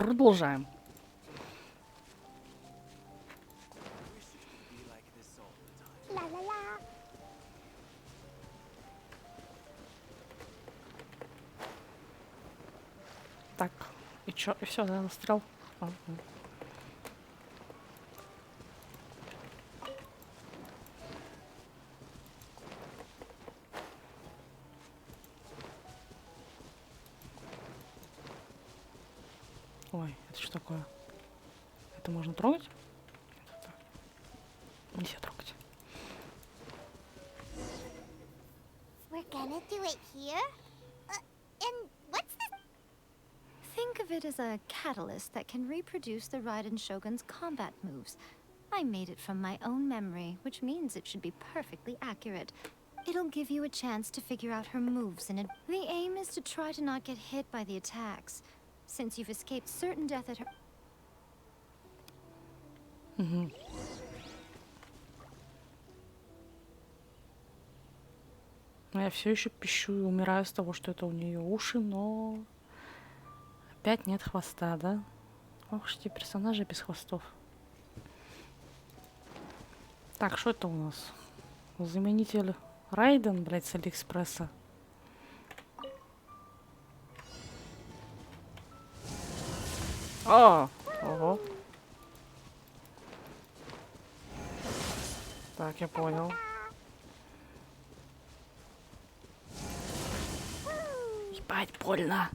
Продолжаем. Так, и чё? И все, да, застрял. Ой, это что такое? Это можно трогать? Нельзя трогать. We're gonna do it here? And what's this? Think of it as a catalyst that can reproduce the Raiden Shogun's combat moves. I made it from my own memory, which means it should be perfectly accurate. It'll give you a chance to figure out her moves in it. The aim is to try to not get hit by the attacks, since you've escaped certain death at her. Но я все еще пищу и умираю с того, что это у нее уши, но опять нет хвоста, да? Ох уж эти персонажи без хвостов. Так, что это у нас? Заменитель Райден, блядь, с Алиэкспресса. О! Ого. Так, я понял. Ебать, больно.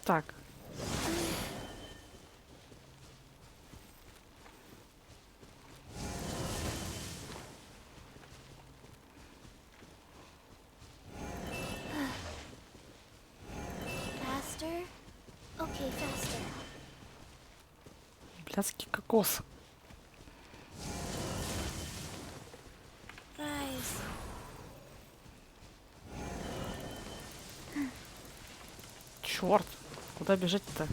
Так. Faster? Okay, faster. Блядский кокос. Rise. Черт. Куда бежать-то?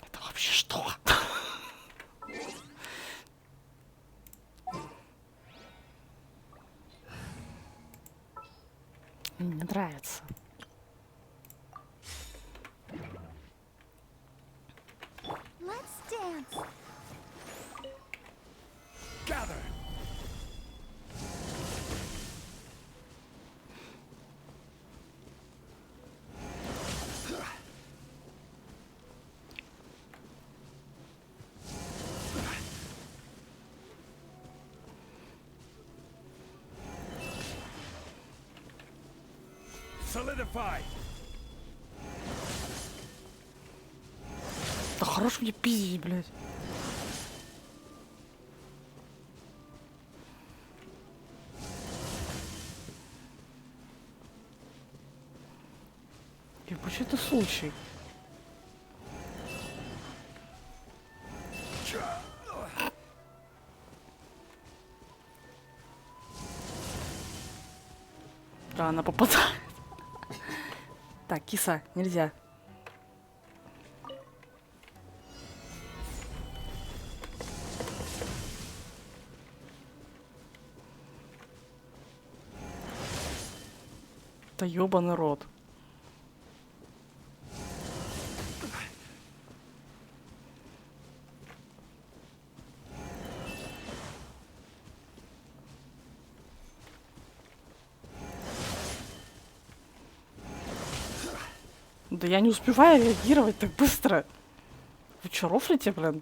Это вообще что? Мне не нравится. Let's dance. Gather. Solidify. Да хорош мне пиздить, блядь. И почему это случай? Да, она попадает. Так, киса, нельзя. Да ёбаный рот. Да я не успеваю реагировать так быстро. Вы чё, рофлите, блин?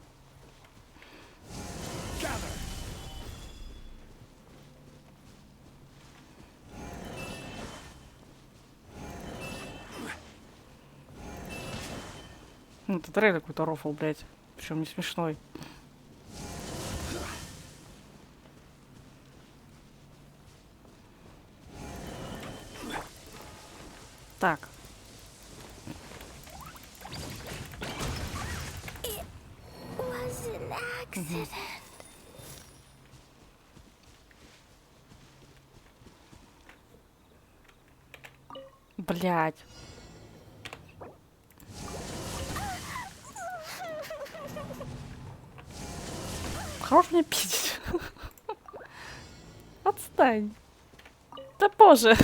Ну, это реально какой-то рофл, блядь. Причем не смешной. Так. Was an accident. Блядь. Хорош меня пиздить. Отстань. Да боже.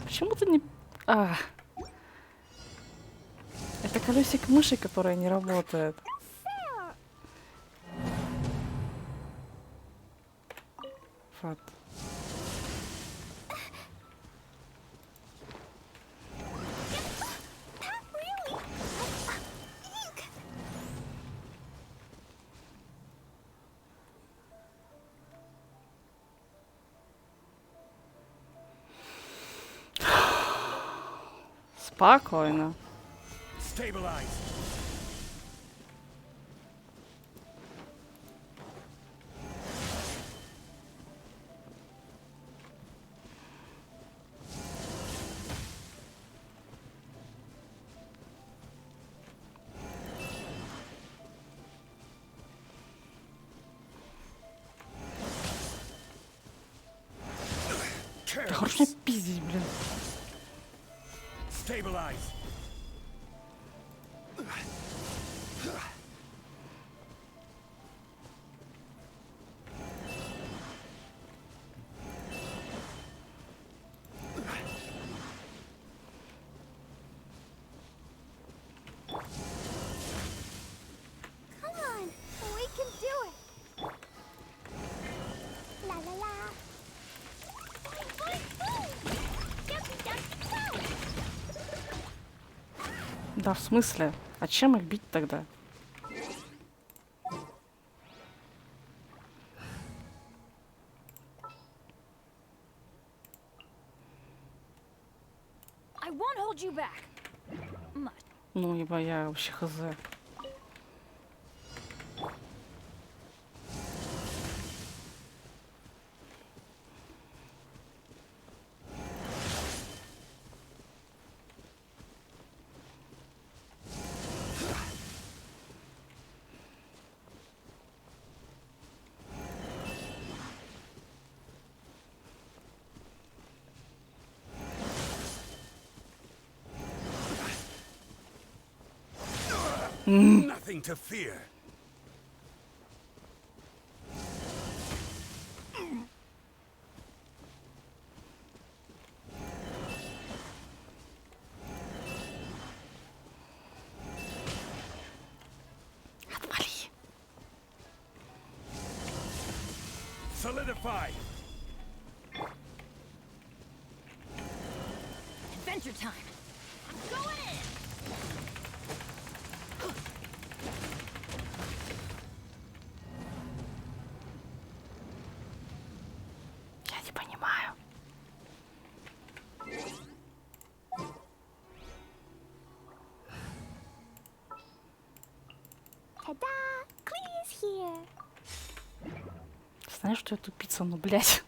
Почему ты не... А. Это колесик мыши, которое не работает. Вот. Спокойно. Stabilize. Да хорош меня пиздить, блин. Stabilize. Come on, we can do it. La la la. Boing, boing, boom. Jumpy, jumpy, jump. Да, в смысле? А чем их бить тогда? I won't hold you back. Ну, ибо я вообще хз. Nothing to fear. Отвали. Solidify. Adventure time. I'm going in. Я не понимаю. Ta-da! Clee's here. Знаешь, что я тупица, ну, блядь.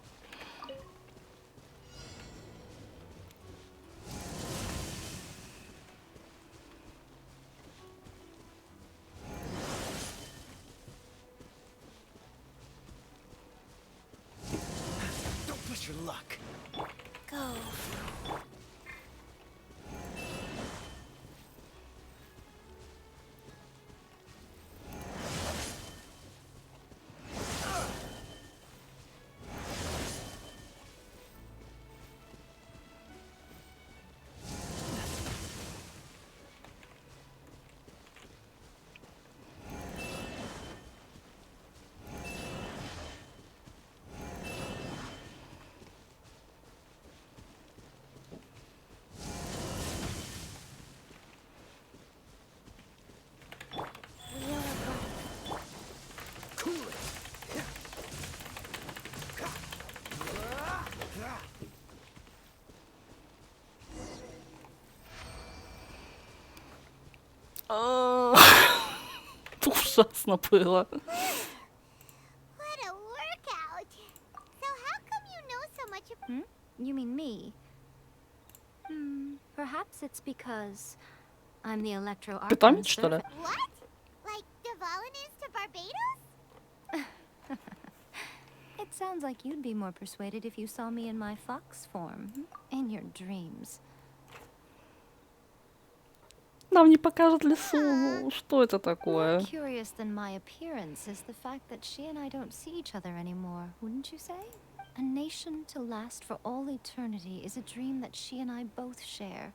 Don't push your luck. Go. Ужасно было. What a workout. So how come you know so much about... You mean me? Perhaps it's because I'm the Electro Питомец, Archon's что ли? servant. What? Like Devalin is to Barbados? It sounds like you'd be more persuaded if you saw me in my fox form. In your dreams. Нам не покажут лесу. Ну, что это More такое? curious than my appearance is the fact that she and I don't see each other anymore, wouldn't you say? A nation to last for all eternity is a dream that she and I both share.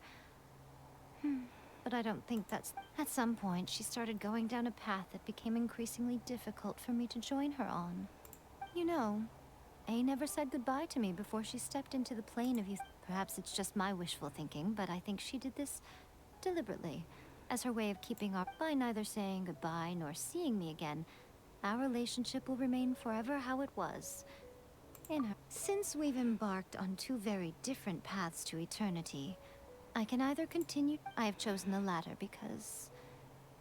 But I don't think that's... At some point, she started going down a path that became increasingly difficult for me to join her on. You know, A never said goodbye to me before she stepped into the plane of youth. Perhaps it's just my wishful thinking, but I think she did this deliberately, as her way of keeping our... By neither saying goodbye nor seeing me again, our relationship will remain forever how it was. In her... Since we've embarked on two very different paths to eternity, I can either continue... I have chosen the latter because...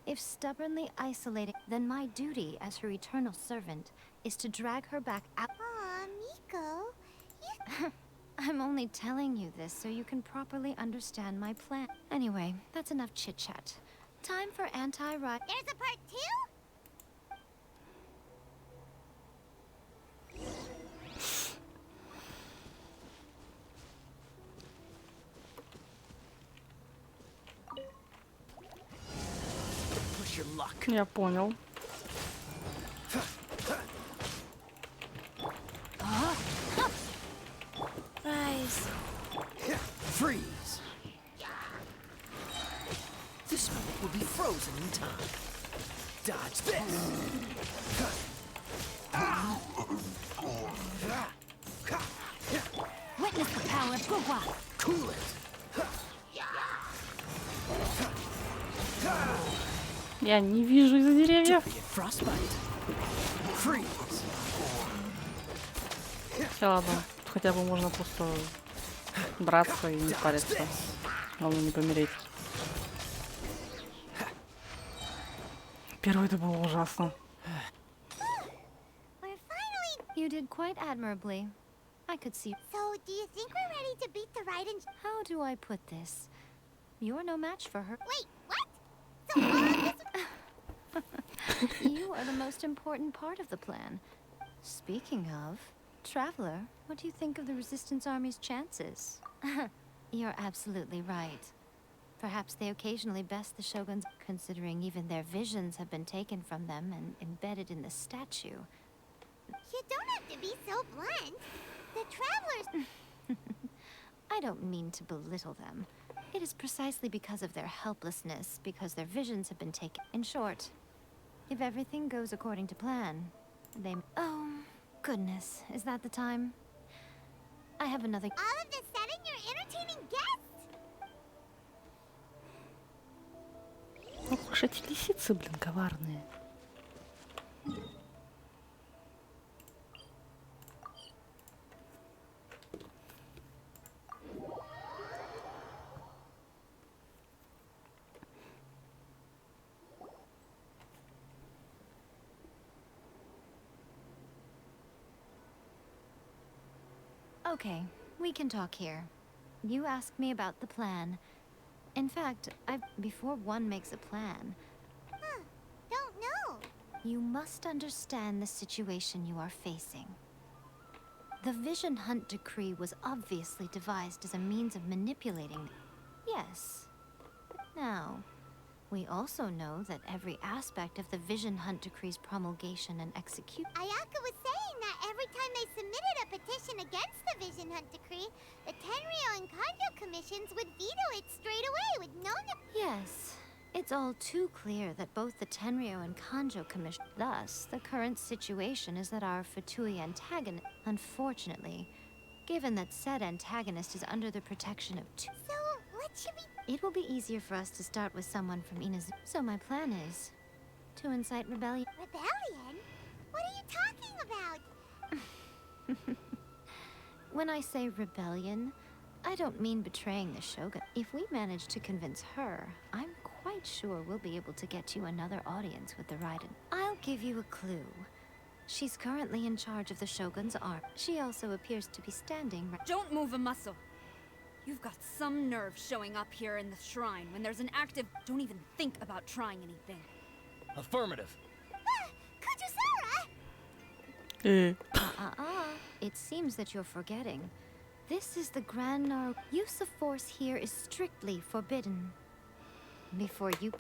If stubbornly isolating, then my duty as her eternal servant is to drag her back out... Aw, Miko. I'm only telling you this so you can properly understand my plan. Anyway, that's enough chit-chat. Time for anti-riot... There's a part 2? Push your luck. Я понял. Rise. Freeze. This moment will be frozen in time. Dodge this. Witness the power of Gugwa. Cool it. Я не вижу из-за деревьев. Be it frostbite. Freeze. Ладно, хотя бы можно просто драться и не париться. Главное не помереть. Первый это было ужасно. We're finally... You did quite admirably. I could see... So, do you think we're ready to beat the Raiden... How do I put this? You're no match for her. Wait, what? So all of this... You are the most important part of the plan. Speaking of, Traveler, what do you think of the Resistance Army's chances? You're absolutely right. Perhaps they occasionally best the Shoguns, considering even their visions have been taken from them and embedded in the statue. You don't have to be so blunt. The Travelers... I don't mean to belittle them. It is precisely because of their helplessness, because their visions have been taken. In short, if everything goes according to plan, they... Oh, goodness, is that the time? I have another... All of a sudden, you're entertaining guests? Ох уж эти лисицы, блин, коварные. Okay, we can talk here. You asked me about the plan. In fact, before one makes a plan, Don't know. you must understand the situation you are facing. The Vision Hunt Decree was obviously devised as a means of manipulating... Yes. Now, we also know that every aspect of the Vision Hunt Decree's promulgation and execution... Ayaka was saying that every time they submitted a petition against the Vision Hunt Decree, the Tenryo and Kanjo commissions would veto it straight away with no... Yes, it's all too clear that both the Tenryo and Kanjo commission... Thus, the current situation is that our Fatui antagonist... Unfortunately, given that said antagonist is under the protection of two... So, what should we... It will be easier for us to start with someone from Inazuma. So my plan is to incite rebellion. Rebellion? What are you talking about? When I say rebellion, I don't mean betraying the Shogun. If we manage to convince her, I'm quite sure we'll be able to get you another audience with the Raiden. I'll give you a clue. She's currently in charge of the Shogun's arm. She also appears to be standing right... Don't move a muscle. You've got some nerve showing up here in the shrine when there's an active... Don't even think about trying anything. Affirmative. Kujusara! It seems that you're forgetting. This is the Grand Nar... Use of force here is strictly forbidden. before you...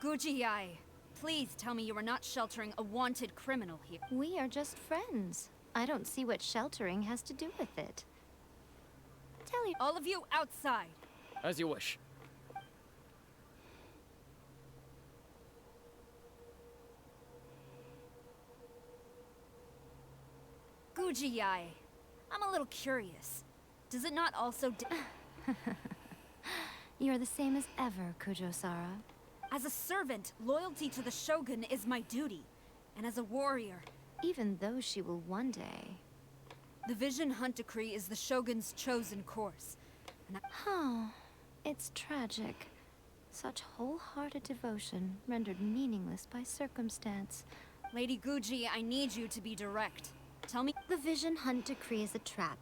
Guji-ai, please tell me you are not sheltering a wanted criminal here. We are just friends. I don't see what sheltering has to do with it. Tell you... All of you outside. As you wish. Guji-ai, I'm a little curious. Does it not also You're the same as ever, Kujo-Sara. As a servant, loyalty to the Shogun is my duty. And as a warrior, Even though she will one day... the Vision Hunt Decree is the Shogun's chosen course. Oh, it's tragic. Such wholehearted devotion rendered meaningless by circumstance. Lady Guji, I need you to be direct. Tell me— The Vision Hunt Decree is a trap.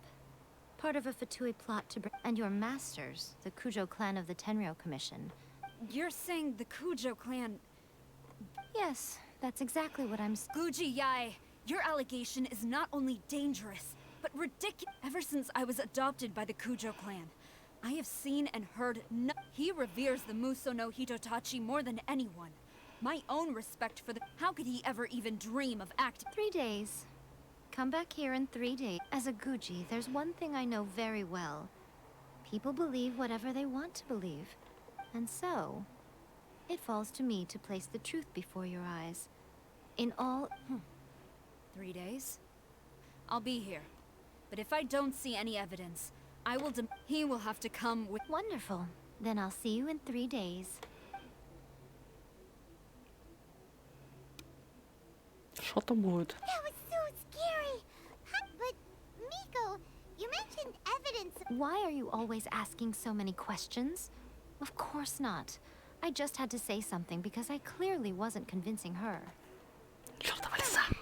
Part of a Fatui plot to bring... And your masters, the Kujo clan of the Tenryou Commission. You're saying the Kujo clan— Yes, that's exactly what I'm... Guji-ai, your allegation is not only dangerous, but ridiculous. Ever since I was adopted by the Kujo clan, I have seen and heard He reveres the Muso no Hitotachi more than anyone. My own respect for the— How could he ever even dream of acting— 3 days. Come back here in 3 days. As a Guji, there's one thing I know very well. People believe whatever they want to believe. And so, it falls to me to place the truth before your eyes. In all... 3 days? I'll be here. But if I don't see any evidence, I will he will have to come with— Wonderful. Then I'll see you in 3 days. Что-то будет. That was so scary. But, Miko, you mentioned evidence. Why are you always asking so many questions? Of course not. I just had to say something because I clearly wasn't convincing her. Чёртова лиса.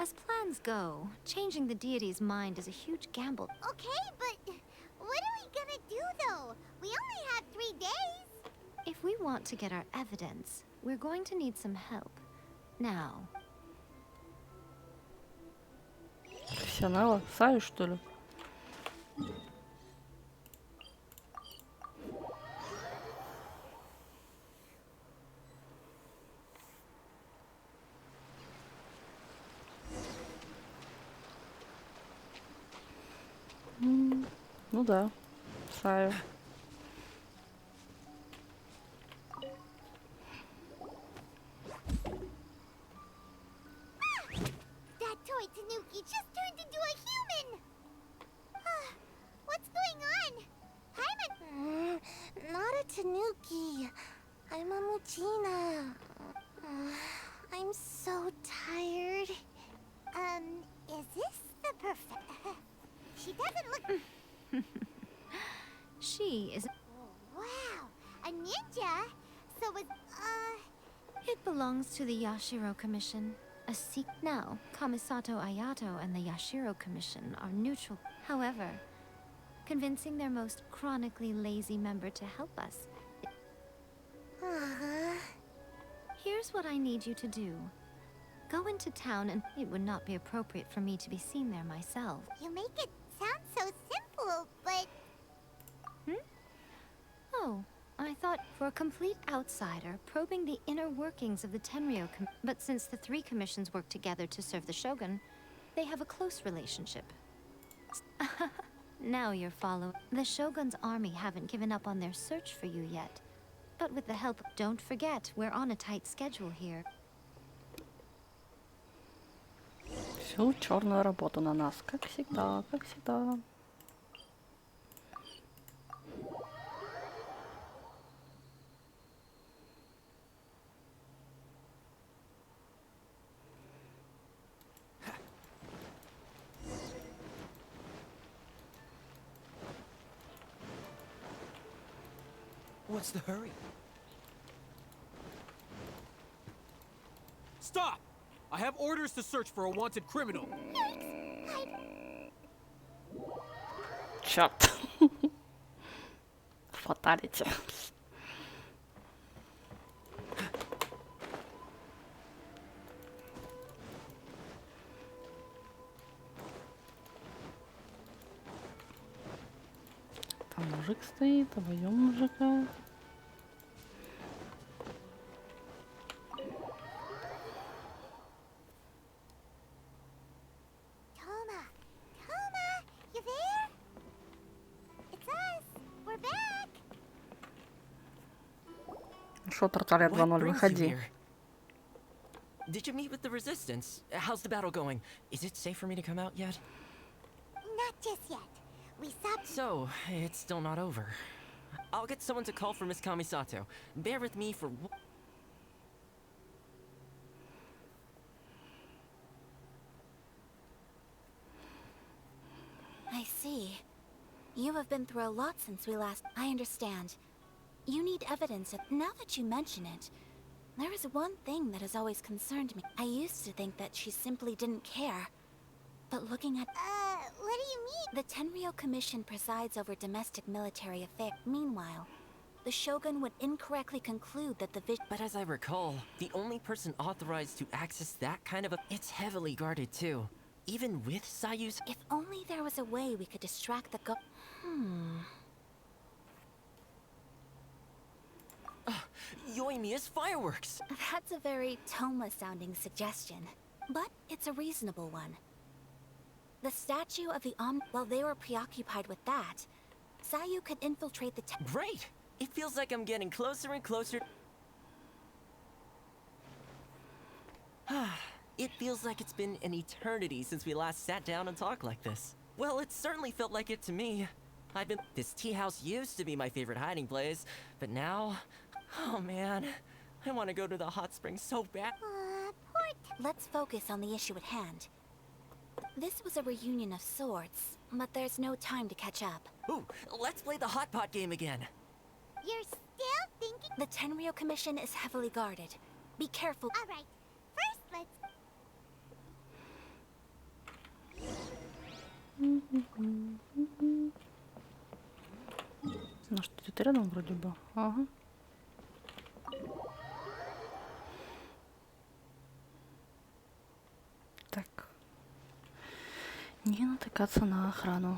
As plans go, changing the deity's mind is a huge gamble. Okay, but what are we gonna do, though? We only have 3 days. If we want to get our evidence, we're going to need some help. Now, Профессионала? Саю, что ли? Ну да, Саю. That toy Tanuki just turned into a human. What's going on? Not a Tanuki. I'm a Muchina. I'm so tired. Is this the perfect... She doesn't look... she is... Wow, a ninja? So it's, It belongs to the Yashiro Commission. A seek now, Kamisato Ayato and the Yashiro Commission are neutral. However, convincing their most chronically lazy member to help us. Here's what I need you to do. Go into town, and it would not be appropriate for me to be seen there myself. You make it sound so simple, but... Oh, I thought for a complete outsider, probing the inner workings of the Tenryou But since the 3 commissions work together to serve the Shogun, they have a close relationship. Now you're following. The Shogun's army haven't given up on their search for you yet. But with the help, don't forget, we're on a tight schedule here. Всю черную работу на нас, как всегда, как всегда. What's the hurry? Stop! I have orders to search for a wanted criminal. Черт. Фаталити. Там мужик стоит, обойдем мужика. Toma! Toma! You there? It's us! We're back! Шо, Тарталет What 2.0, brings you выходи. here? Did you meet with the Resistance? How's the battle going? Is it safe for me to come out yet? Not just yet. We stopped. So, it's still not over. I'll get someone to call for Miss Kamisato. Bear with me for... I see. You have been through a lot since we last... I understand. You need evidence of... Now that you mention it, there is one thing that has always concerned me. I used to think that she simply didn't care. But looking at... What do you mean? The Tenryou Commission presides over domestic military affairs. Meanwhile, the Shogun would incorrectly conclude that the But as I recall, the only person authorized to access that kind of a... It's heavily guarded too. Even with Sayu's... If only there was a way we could distract the Yoimiya's fireworks! That's a very Toma-sounding suggestion. But it's a reasonable one. The statue of the While they were preoccupied with that, Sayu could infiltrate the Great! It feels like I'm getting closer and closer... It feels like it's been an eternity since we last sat down and talked like this. Well, it certainly felt like it to me. This tea house used to be my favorite hiding place, but now... Oh man, I want to go to the hot springs so bad. Let's focus on the issue at hand. This was a reunion of sorts, but there's no time to catch up. Ooh, let's play the hot pot game again. You're still thinking? The Tenryou Commission is heavily guarded. Be careful. Alright. First, let's... Ну что, где-то рядом вроде бы. Ага. Так. Не натыкаться на охрану.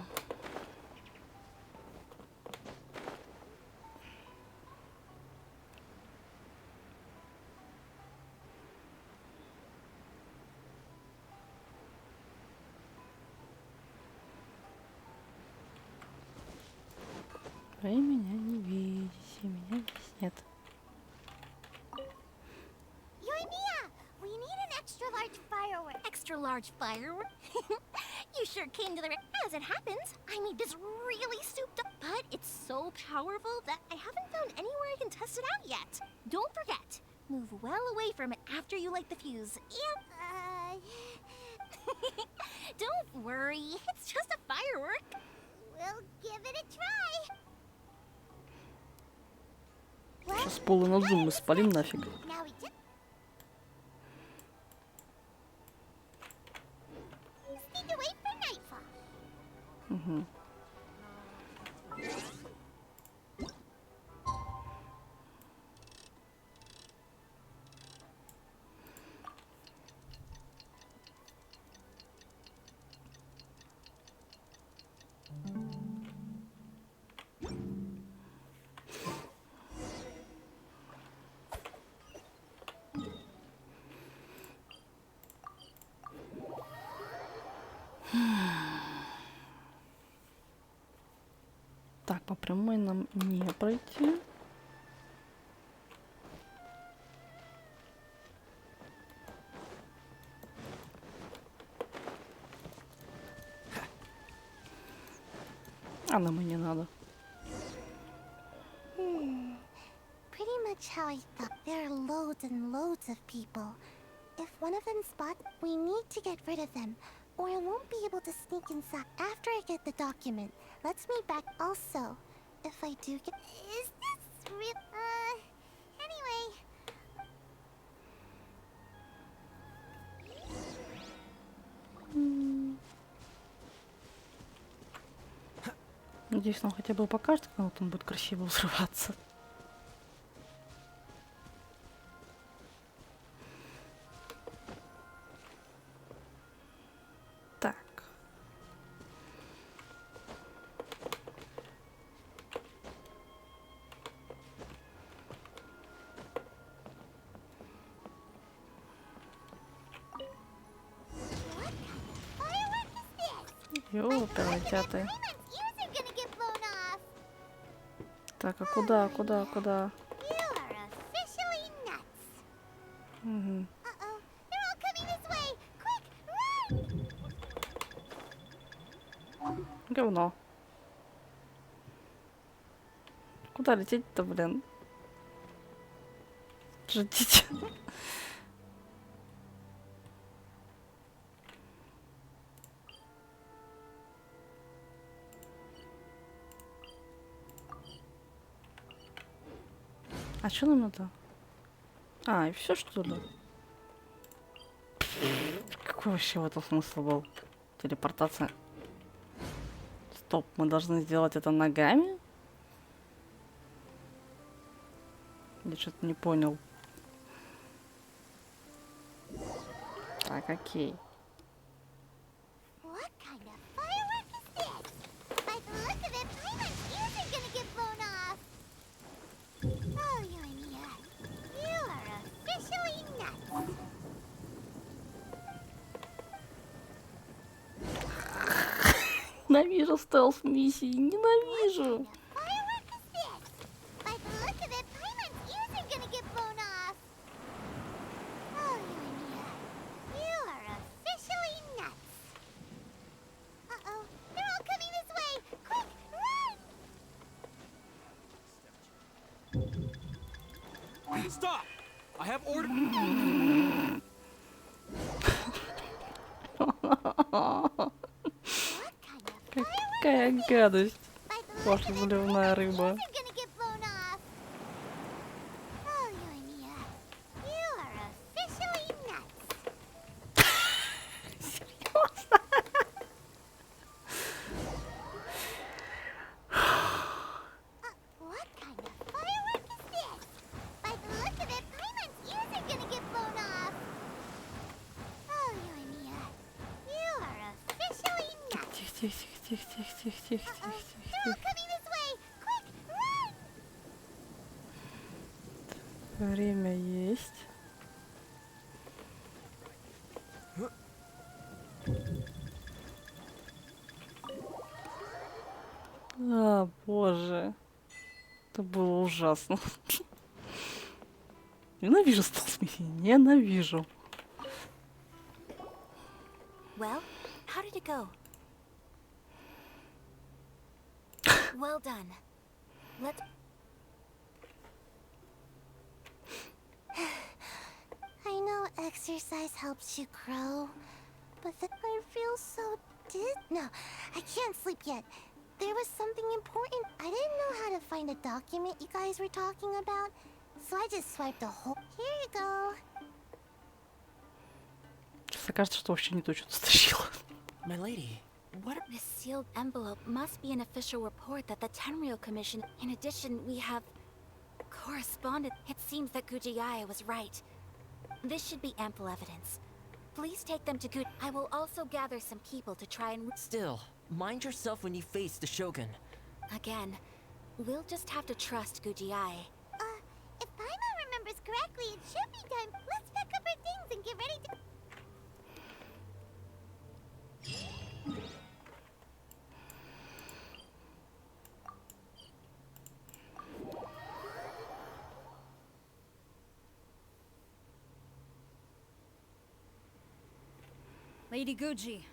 Вы меня не видите, меня здесь нет. Yoimiya! We need an extra large firework. Extra large firework? You sure came to the As it happens, I made this really souped up, but it's so powerful that I haven't found anywhere I can test it out yet. Don't forget, move well away from it after you light the fuse. Don't worry, it's just a firework. We'll give it a try. Сейчас пол Иназумы спалим нафиг. Now we just... Sneak away for nightfall. Угу. Так, по прямой нам не пройти. А нам и не надо. Pretty much how I thought. There are loads and loads of people. If one of them spots, we need to get rid of them, or I won't be able to sneak inside. After I get the document, let's meet back. Also, if I do get... Is this real? Anyway... Надеюсь, нам хотя бы покажет, как оно там будет красиво взрываться. Так. Ёпраль-тяты. Payment's ears are gonna get blown off. Так, а куда? You are officially nuts. Мгм. Uh-oh, they're all coming this way. Quick, run! Говно. Куда лететь-то, блин? Ждите. А что нам надо? А, и все что ли? Какой вообще в этом смысл был? Телепортация. Стоп, мы должны сделать это ногами? Я что-то не понял. Так, окей. What kind of firework is this? By the look of it, Payment's ears are gonna get blown off. Oh, Yoimiya, you are officially nuts. Ненавижу стелс-миссии, ненавижу. Firework is this? By the look of it, Payment's ears are gonna get blown off. Oh, Yoimiya, you are officially nuts. Uh-oh, they're all coming this way. Quick, run! Stop! I have ordered. What kind of Какая гадость. By the look Ваша of it, заливная рыба. ears are gonna get blown off. Oh, Yoimiya, you are officially nuts. What kind of firework is this? By the look of it, Payment's ears are gonna get blown off. Oh, Yoimiya, you are officially nuts. Тихо. They're all coming this way. Quick, run! Время есть. А, боже. Это было ужасно. Ненавижу стелс-миссии, ненавижу. Well, how did it go? Well done. Let's. I know exercise helps you grow, but I feel so No, I can't sleep yet. There was something important. I didn't know how to find a document you guys were talking about, so I just swiped a whole. Here you go. Сейчас окажется, что вообще не то, что ты стащила. My lady, what are... This sealed envelope must be an official report that the Tenryou Commission. In addition, we have corresponded. It seems that Gujiyaya was right. This should be ample evidence. Please take them to Gud. I will also gather some people to try and. Still, mind yourself when you face the Shogun. Again, we'll just have to trust Gujiyaya. If Paimon remembers correctly, it should be time. Let's pack up our things and get ready to. Lady Guji,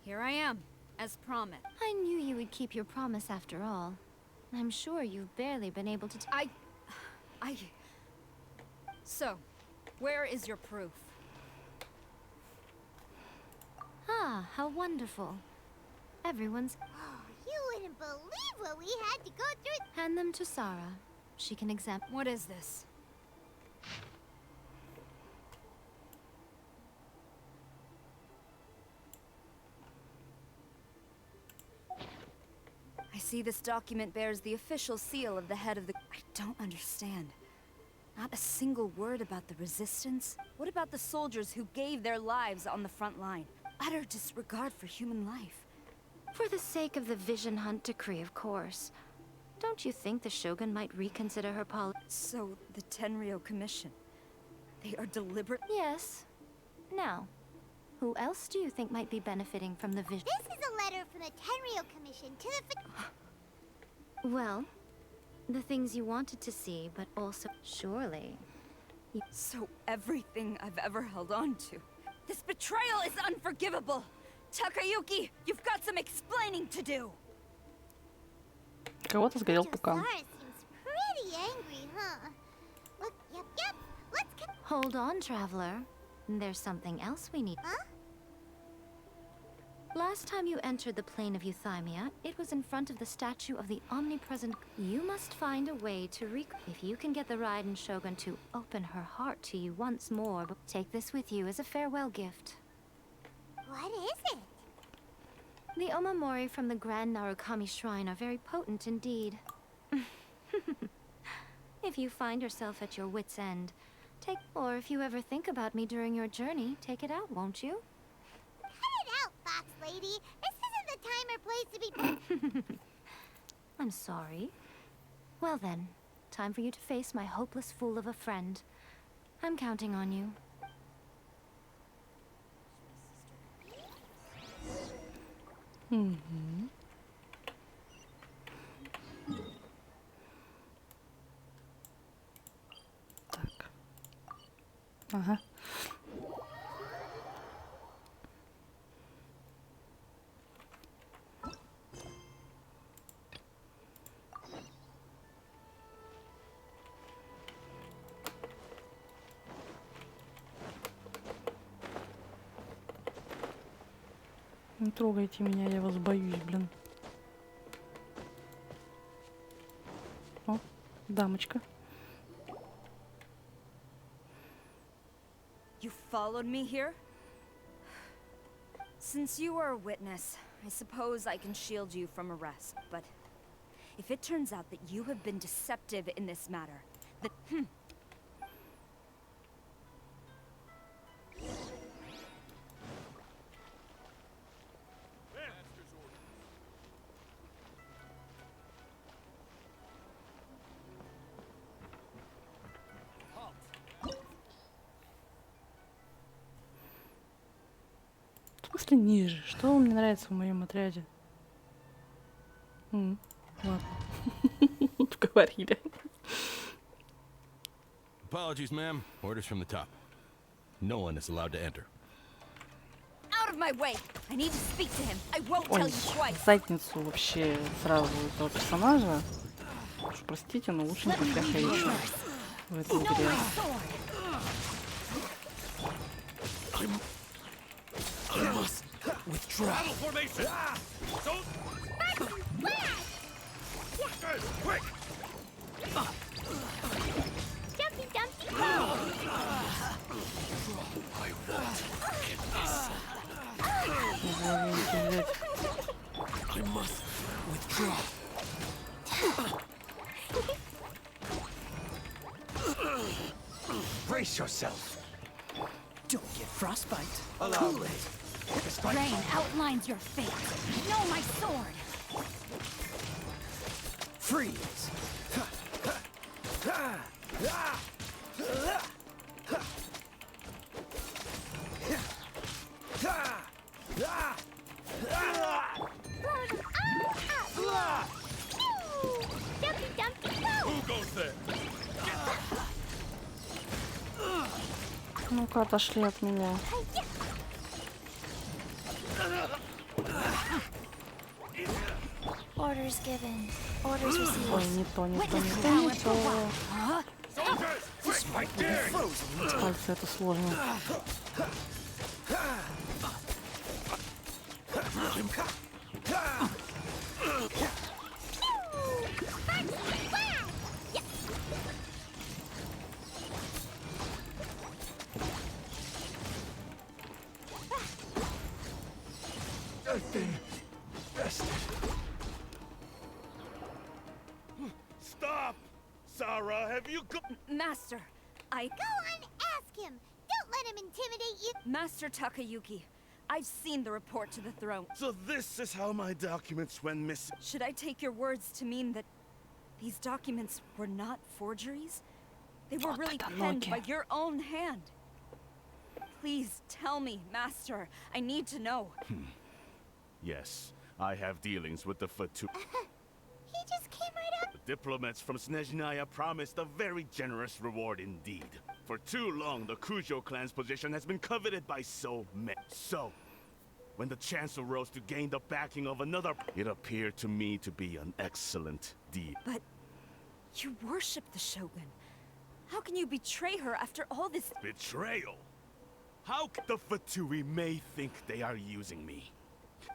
here I am, as promised. I knew you would keep your promise after all. I'm sure you've barely been able to So, where is your proof? Ah, how wonderful. Everyone's... Oh, you wouldn't believe what we had to go through. Hand them to Sarah. She can examine... What is this? I see this document bears the official seal of the head of the... I don't understand. Not a single word about the resistance? What about the soldiers who gave their lives on the front line? Utter disregard for human life. For the sake of the Vision Hunt decree, of course. Don't you think the Shogun might reconsider her policy? So, the Tenryou Commission. They are deliberate... Yes. Now, who else do you think might be benefiting from the Vision? This is a letter from the Tenryo Commission to the... Well, the things you wanted to see, but also surely. So everything I've ever held on to. This betrayal is unforgivable! Takayuki, you've got some explaining to do! Кого-то сгорел пукан. Josara seems pretty angry, huh? Look, yep, let's get... Hold on, traveler. There's something else we need. Huh? Last time you entered the plane of Euthymia, it was in front of the statue of the omnipresent. You must find a way to If you can get the Raiden Shogun to open her heart to you once more, take this with you as a farewell gift. What is it? The Omamori from the Grand Narukami Shrine are very potent indeed. If you find yourself at your wit's end, or if you ever think about me during your journey, take it out, won't you? Cut it out, Fox Lady. This isn't the time or place to be... I'm sorry. Well then, time for you to face my hopeless fool of a friend. I'm counting on you. Так. Ага. Не трогайте меня, я вас боюсь, блин. О, дамочка. You followed me here? Since you are a witness, I suppose I can shield you from arrest, but if it turns out that you have been deceptive in this matter, then В смысле ниже? Что вам не нравится в моем отряде? Ладно. Поговорили. Apologies, ma'am. Orders from the top. No one is allowed to enter. out of my way! I need to speak to him. I won't tell Ой, you twice. задницу вообще сразу этого персонажа. Уж простите, но лучше не я хейчу в этой Know игре. my sword. I must withdraw. Quick! Dumpy, dumpy, go! I won't forget this. I must withdraw. Brace yourself. Don't get frostbite. Cool it. Rain outlines your fate. Know my sword. Freeze. Dumpy, dumpy, go! Who goes there? Ну-ка, отошли от меня. Orders given. Orders received. Ой, не то, не то, не то, не то. Soldiers! This might be frozen. Пальцы это сложно. Stop! Sarah, have you got... Master, Go on, ask him! Don't let him intimidate you! Master Takayuki, I've seen the report to the throne. So this is how my documents went missing. Should I take your words to mean that these documents were not forgeries? They were Вот really это penned ноги. by your own hand. Please tell me, Master. I need to know. Yes, I have dealings with the Fatu. He just came right up. The diplomats from Snezhnaya promised a very generous reward indeed. For too long, the Kujo clan's position has been coveted by so many. So, when the chance arose to gain the backing of another, it appeared to me to be an excellent deal. But you worship the Shogun. How can you betray her after all this? Betrayal? How the Fatui may think they are using me.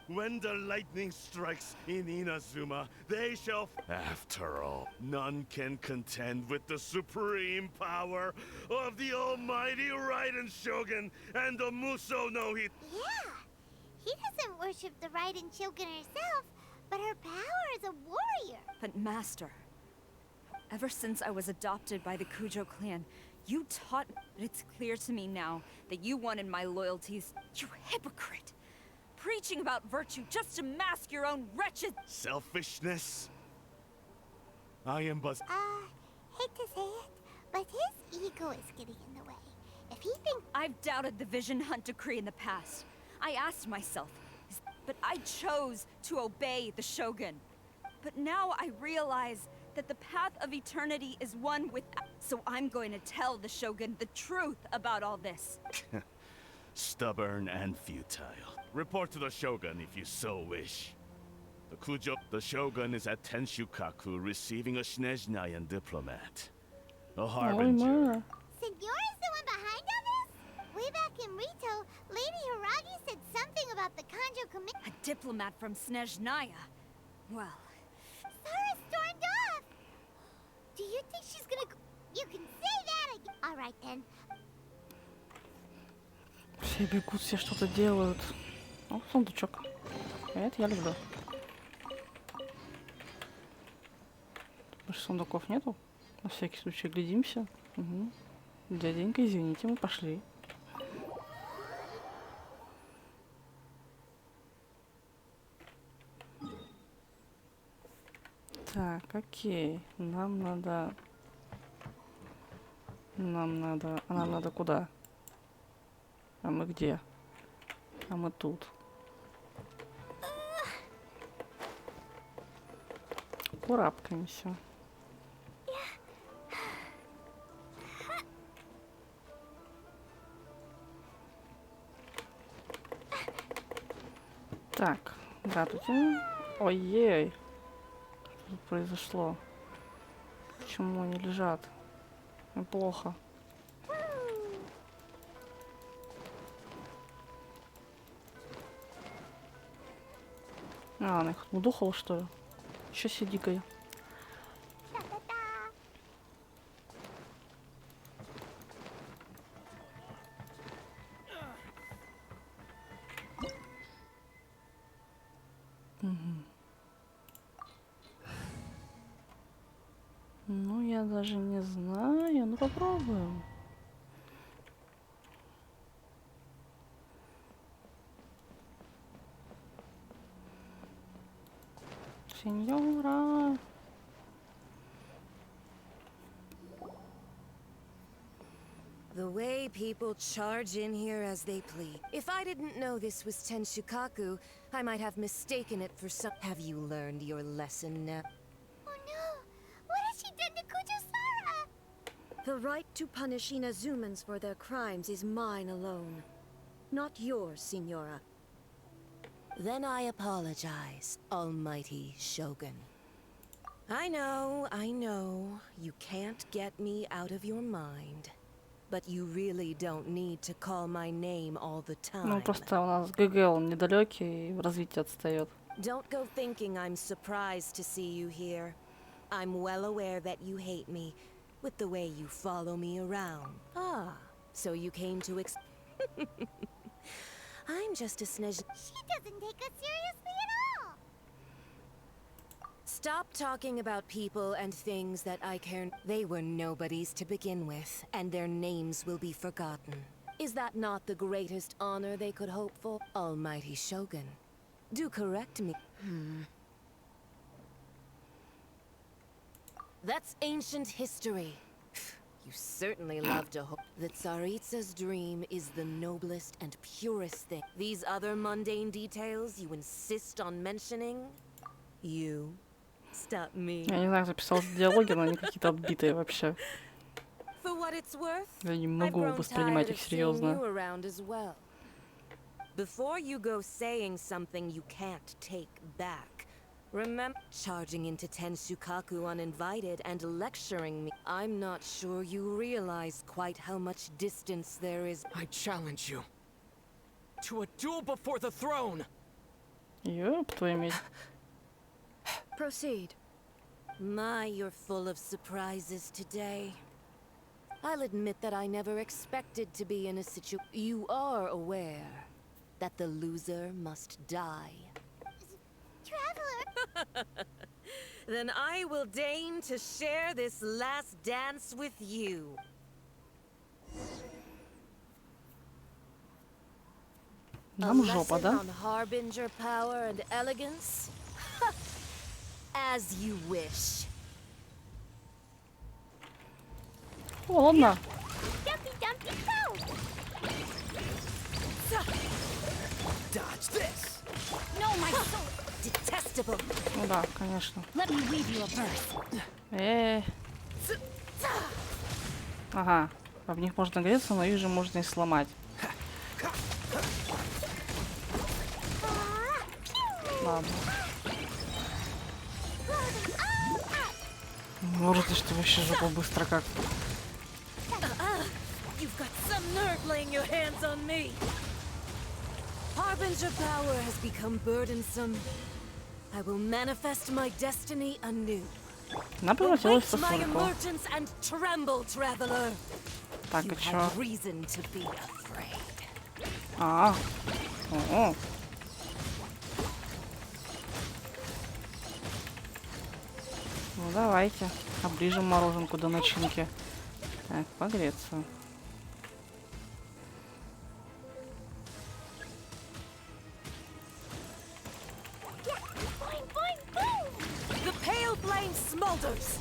When the lightning strikes in Inazuma, they shall... After all, none can contend with the supreme power of the almighty Raiden Shogun and the Muso no Hit. Yeah, he doesn't worship the Raiden Shogun herself, but her power as a warrior. But Master, ever since I was adopted by the Kujo clan, you taught me. It's clear to me now that you wanted my loyalties. You hypocrite! Preaching about virtue just to mask your own wretched... Selfishness? I am but... Hate to say it, but his ego is getting in the way. If he thinks... I've doubted the Vision Hunt decree in the past. I asked myself, but I chose to obey the Shogun. But now I realize that the path of eternity is one with... So I'm going to tell the Shogun the truth about all this. Stubborn and futile. Report to the Shogun if you so wish. The Shogun is at Tenshukaku receiving a Snezhnayan diplomat. A harbinger. Senyora's the one behind all this? Way back in Rito, Lady Hiragi said something about the Kanjo commit... A diplomat from Snezhnaya. Well... Sara stormed off! Do you think she's gonna go... You can say that again. Alright then. Все бегут, все что-то делают. О, сундучок. Это я люблю. Больше сундуков нету. На всякий случай глядимся. Угу. Дяденька, извините, мы пошли. Так, окей. Нам надо... А нам надо куда? А мы где? А мы тут. Курапкаемся. Так, здравствуйте. Ой-ей. Что тут произошло? Почему они лежат? Плохо. А, она их удухала, что ли? Еще сиди-ка. Ну, я даже не знаю. Ну, попробуем. Сеньора. The way people charge in here as they please. If I didn't know this was Tenshukaku, I might have mistaken it for some... Have you learned your lesson now? Oh no! What has she done to Kujo-Sara? The right to punish Inazumans for their crimes is mine alone. Not yours, Signora. Then I apologize, Almighty Shogun. I know, you can't get me out of your mind. But you really don't need to call my name all the time. Ну, просто у нас ГГ, он недалекий и в развитии отстает. Don't go thinking I'm surprised to see you here. I'm well aware that you hate me, with the way you follow me around. Ah, so you came to I'm just a snezh... She doesn't take us seriously at all! Stop talking about people and things that I care... They were nobodies to begin with, and their names will be forgotten. Is that not the greatest honor they could hope for? Almighty Shogun, do correct me. That's ancient history. You certainly love to hope that Tsaritsa's dream is the noblest and purest thing. These other mundane details you insist on mentioning? You stop me. Я не знаю, записал диалоги, но они какие-то отбитые вообще. For what it's worth, Я не I've могу grown воспринимать tired их of seeing серьезно. you around as well. Before you go saying something you can't take back, remember charging into Tenshukaku uninvited and lecturing me. I'm not sure you realize quite how much distance there is. I challenge you to a duel before the throne. Ёб твою медь. Proceed. My, you're full of surprises today. I'll admit that I never expected to be in a situation. You are aware that the loser must die. Traveler! Then I will deign to share this last dance with you. Нам A жопа, lesson да? on harbinger power and elegance? As you wish. О, ладно. Dumpy dumpy go! Dodge this. No, my soul! Detestable. Ну да, конечно. Let me weave you a verse. Ага. Об них можно греться, но их же можно и сломать. Ладно. Может, что вообще жопа быстро как. You've got some nerve laying your hands on me. Harbinger power has become burdensome. I will manifest my destiny anew. Она превратилась в Await my сосульку. emergence and tremble, traveler. Так, You и чё? have reason to be afraid. А. О. Ну давайте. Оближем мороженку до начинки. Так, погреться. Boing boing boom! The pale flame smolders.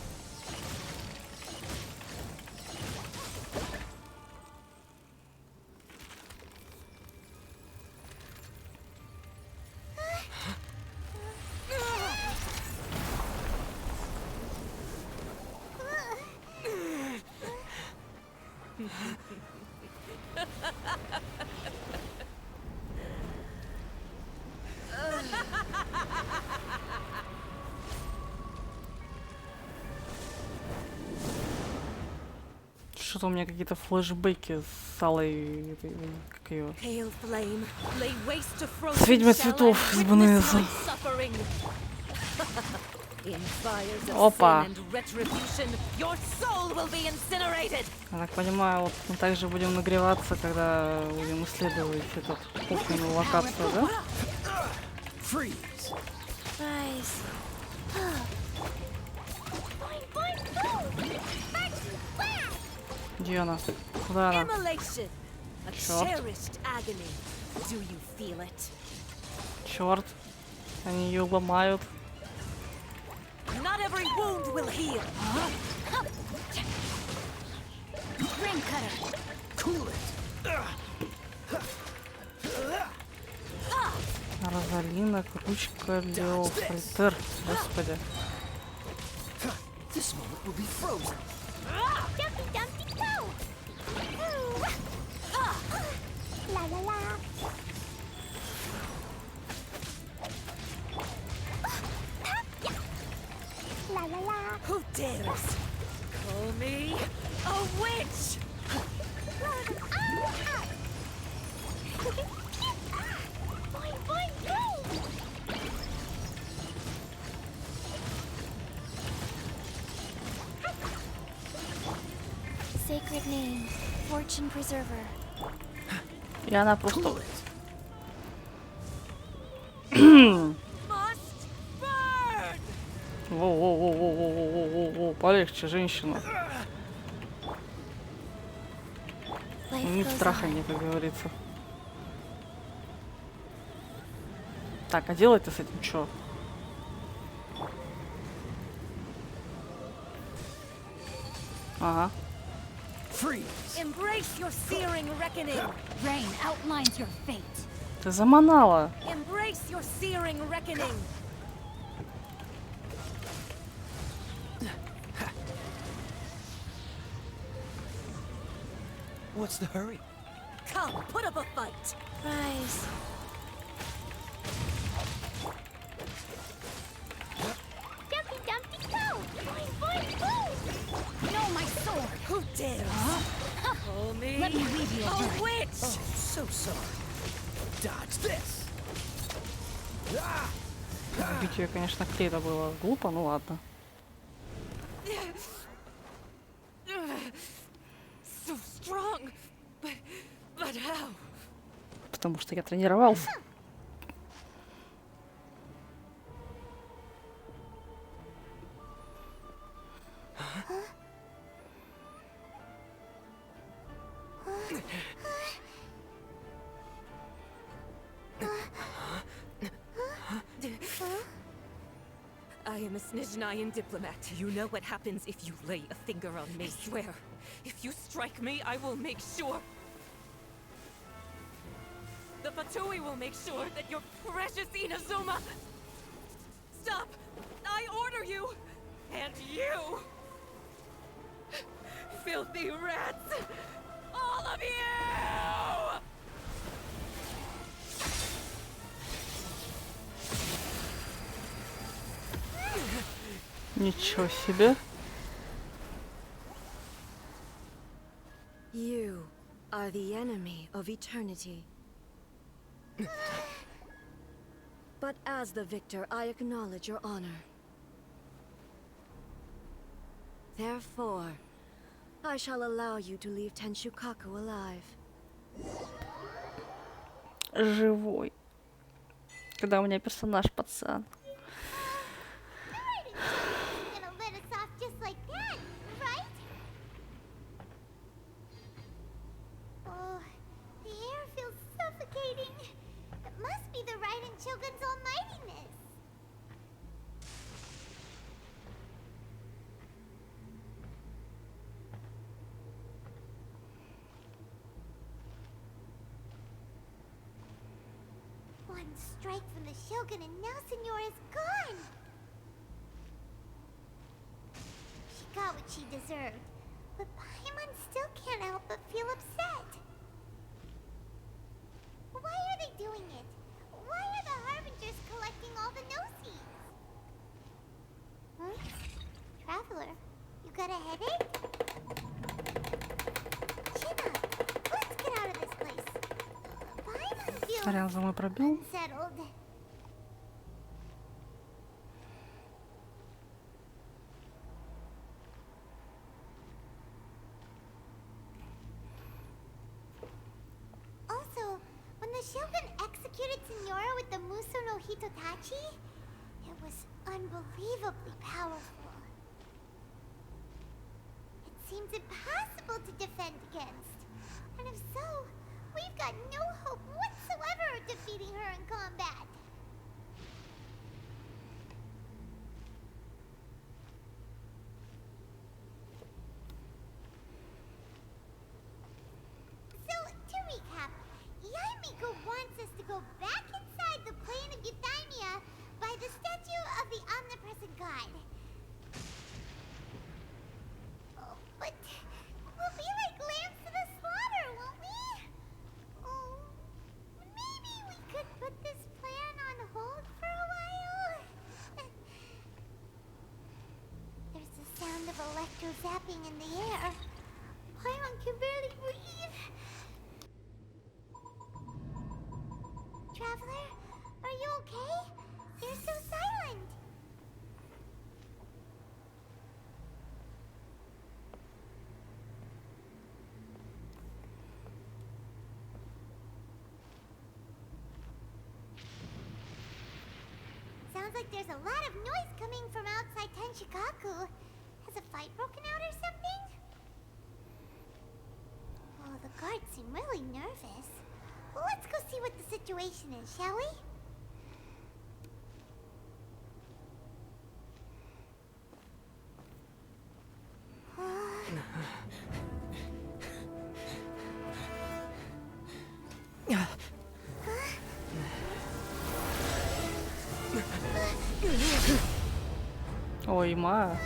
Что-то у меня какие-то флешбеки с алой... Как ее? Pale flame, lay waste to С frozen ведьмой shell цветов and с witness Бонеза. my suffering. In fires of Опа. sin and retribution, your soul will be incinerated. Я так понимаю, вот мы также будем нагреваться, когда будем исследовать эту кухонную локацию, да? Freeze. Nice. Boing boing boom! First blast! Где она? Куда она? Immolation. A Черт. cherished agony. Do you feel it? Черт. Они ее ломают. Not every wound will heal. Ring cutter. Cool it. Розалина, ручка, Леофальтер. Господи. This moment will be frozen. Dumpy dumpy go! La la la! La la la! Who dares call me a witch? Boing boing boom! Sacred name, fortune preserver. И она просто... Cool it. Must burn. Воу-воу-воу-воу-воу-воу-воу, полегче, женщина. Life Ни goes страха on. нет, как говорится. Так, а делать-то с этим что? Ага. Freeze! Embrace your searing reckoning. Rain outlines your fate. Ты заманала. Embrace your searing reckoning. What's the hurry? Come, put up a fight. Rise. Dumpty Dumpty go! Boing boing boom! No, my sword. Who dares? Call me Let me leave you a alone. witch! Oh, so sorry. Dodge this! Ah! Убить ее, конечно, где-то было глупо, ну ладно. So strong, but how? Потому что я тренировался. I am a Snezhnayan diplomat. You know what happens if you lay a finger on me. Swear, if you strike me, I will make sure. The Fatui will make sure that your precious Inazuma... Stop! I order you! And you! Filthy rats! All of you! Ничего себе. You are the enemy of eternity. But as the victor, I acknowledge your honor. Therefore, I shall allow you to leave Tenshukaku alive. Живой. Когда у меня персонаж пацан. Gonna let us off just like that, right? Oh, the air feels suffocating. It must be the Raiden Shogun's almightiness. One strike from the Shogun and now Senora is gone. She got what she deserved, but Paimon still can't help but feel upset. Why are they doing it? Why are the Harbingers collecting all the no-seeds? Huh? Traveler, you got a headache? Chin up. Let's get out of this place. Paimon feels Сорян, за мой пробел. unsettled. Also, when the Shogun executed Senora with the Muso no Hitotachi, it was unbelievably powerful. It seems impossible to defend against. And if so, we've got no hope whatsoever of defeating her in combat. So, to recap, Yaimiko wants us to go back inside the plane of Euthymia by the statue of the omnipresent god. Oh, but we'll be like lambs to the slaughter, won't we? Oh, maybe we could put this plan on hold for a while? There's the sound of electro zapping in the air. Paimon can barely breathe. Traveler, are you okay? You're so silent. Sounds like there's a lot of noise coming from outside Tenshikaku. Has a fight broken out or something? Oh, the guards seem really nervous. Well, let's go see what the situation is, shall we? Ой, ма.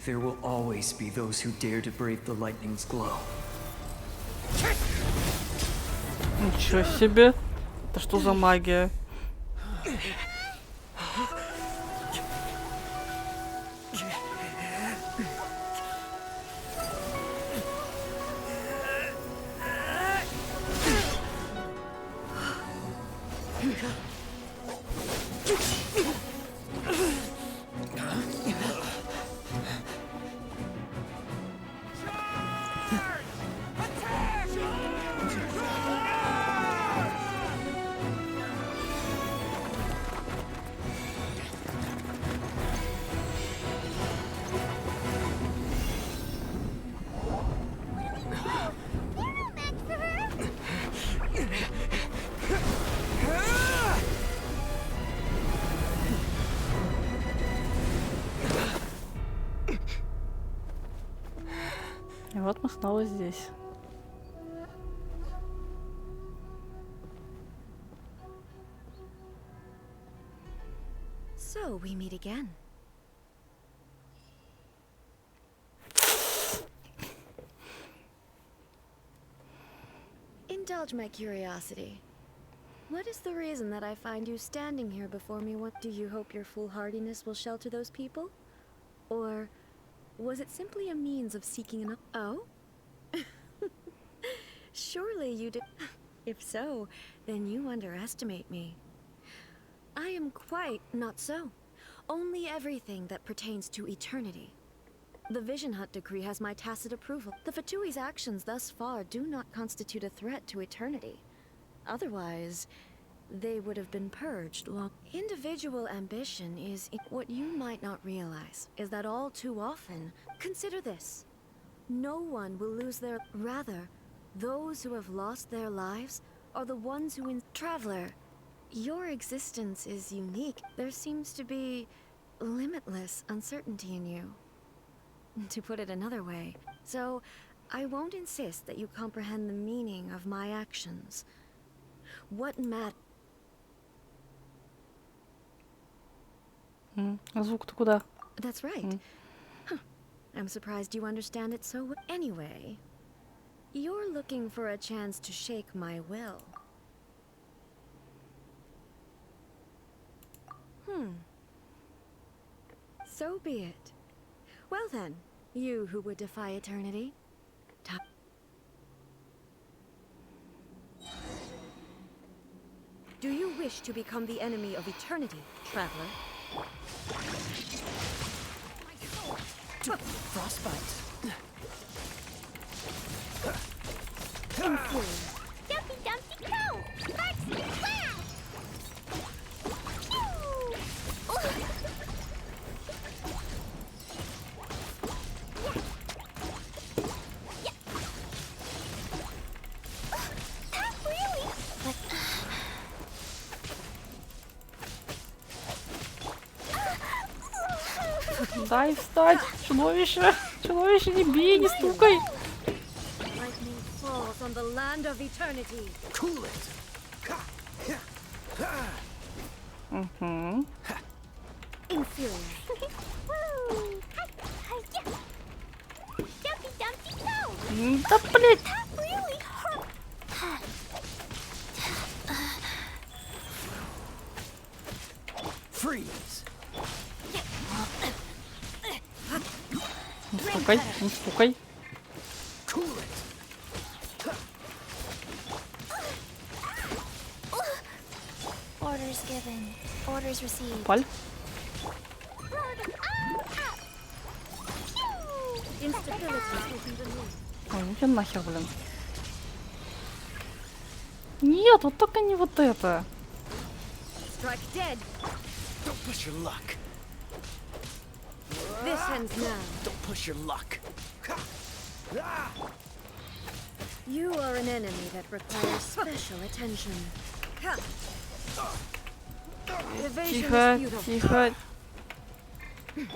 There will always be those who dare to brave the lightning's glow. Ничего себе. Это что за магия? И вот мы снова здесь. So we meet again. Indulge my curiosity. What is the reason that I find you standing here before me? What do you hope your foolhardiness will shelter those people? Or was it simply a means of seeking an... Oh? Surely you did... If so, then you underestimate me. I am quite not so. Only everything that pertains to eternity. The Vision Hut decree has my tacit approval. The Fatui's actions thus far do not constitute a threat to eternity. Otherwise, they would have been purged long. Individual ambition is... What you might not realize is that all too often, consider this. No one will lose their... Rather, those who have lost their lives are the ones who... Traveler, your existence is unique. There seems to be limitless uncertainty in you. To put it another way. So, I won't insist that you comprehend the meaning of my actions. What matters... Звук-то куда? That's right. Huh. I'm surprised you understand it so well. Anyway, you're looking for a chance to shake my will. So be it. Well then, you who would defy eternity. Do you wish to become the enemy of eternity, traveler? Frostbite. Dumpy Dumpty Go! Maxi Flash! Дай встать! Чудовище! Чудовище, не бей, не стукай! Lightning falls on the land of eternity. Cool it. Угу. Inferior. Dumpy Dumpty Go! Да блять! That really hurt! Freeze. Не стукай, не стукай. Cool it. Orders given. Orders received. Паль. Instability is the move. Ой, ну тебя нахер, блин. Нет, вот только не вот это. Strike dead. Don't push your luck. This ends now. Don't push your luck. You are an enemy that requires special attention. Evasion Тихо, is futile. тихо. Really?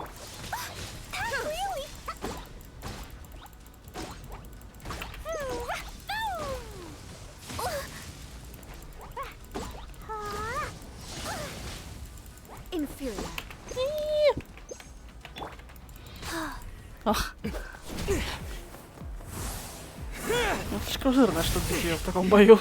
Inferior. Ах. Ну, слишком жирно, чтобы бить ее в таком бою.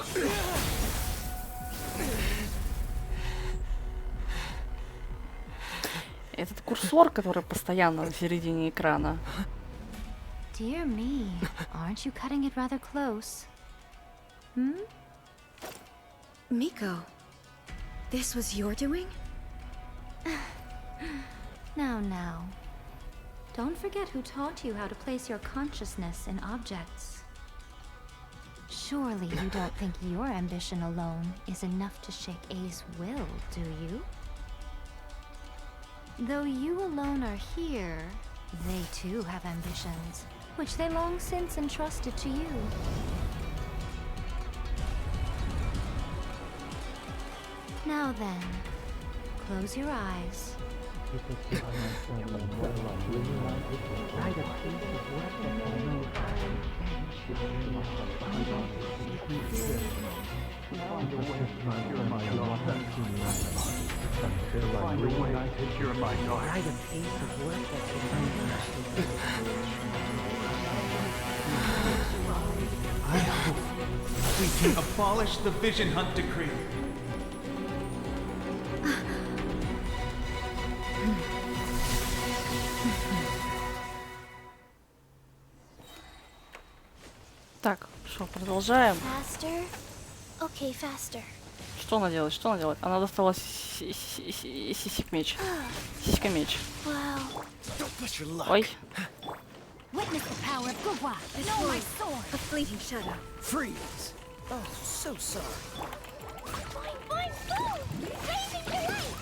Этот курсор, который постоянно на середине экрана. Dear me, aren't you cutting it rather close? Hmm? Miko, this was your doing? Now. Don't forget who taught you how to place your consciousness in objects. Surely you don't think your ambition alone is enough to shake A's will, do you? Though you alone are here, they too have ambitions, which they long since entrusted to you. Now then, close your eyes. I hope we can abolish the Vision Hunt Decree. Так, что, продолжаем. Faster? Okay, faster. Что она делает? Что она делает? Она достала сисик-меч. Сиська-меч. Wow. Ой. Witness the power of Gugwa. Know my sword. A fleeting shadow. Freeze! Oh, so sorry. Fine, go! Raising the light!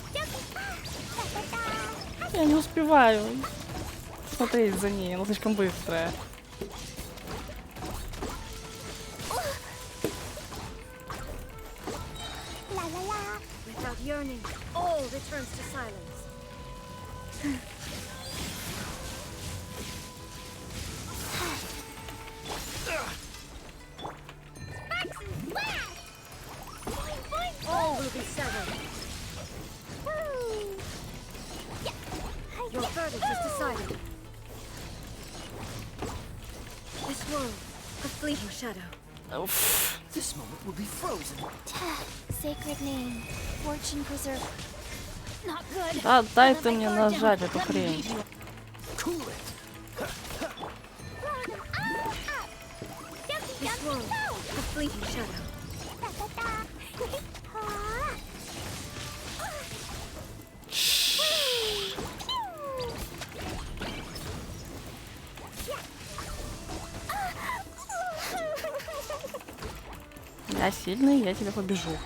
Я не успеваю смотреть за ней, она слишком быстрая. La la la. Without yearning, all returns to silence. All will be severed. Your verdict is decided. This world, a fleeting shadow. Уф. This moment will be frozen. Sacred name. Fortune preserver. Not good. Да, дай ты мне нажать эту хрень. Cool it. This world, a fleeting shadow. Я сильный, я тебя побежу.